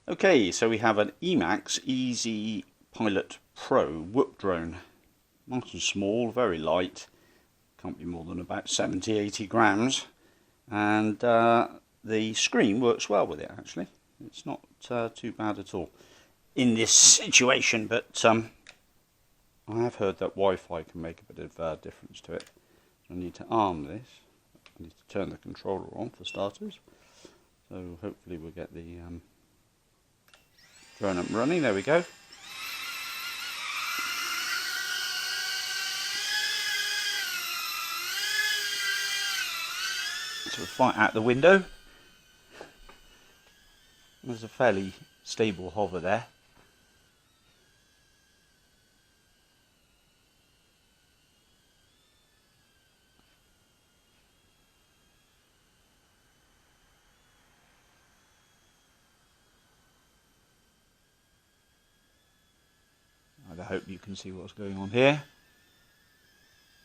Okay, so we have an Emax EZ Pilot Pro whoop drone. Nice and small, very light. Can't be more than about 70-80 grams. And the screen works well with it, actually. It's not too bad at all in this situation, but I have heard that Wi-Fi can make a bit of difference to it. So I need to arm this. I need to turn the controller on for starters. So hopefully we'll get the drone up and running. There we go. So we'll fly out the window. There's a fairly stable hover there. I hope you can see what's going on here.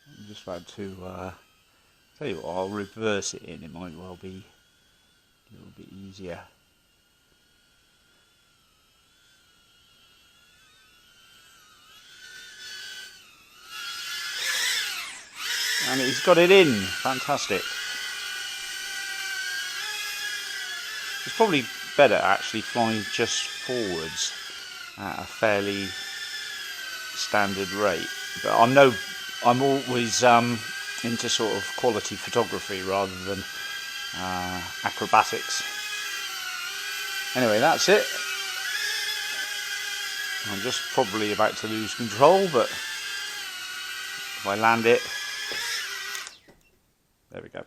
I'm just about to tell you what, I'll reverse it in, it might well be a little bit easier. And he's got it in, fantastic. It's probably better actually flying just forwards at a fairly standard rate, but I'm always into sort of quality photography rather than acrobatics. Anyway, that's it. I'm just probably about to lose control, but if I land it, there we go.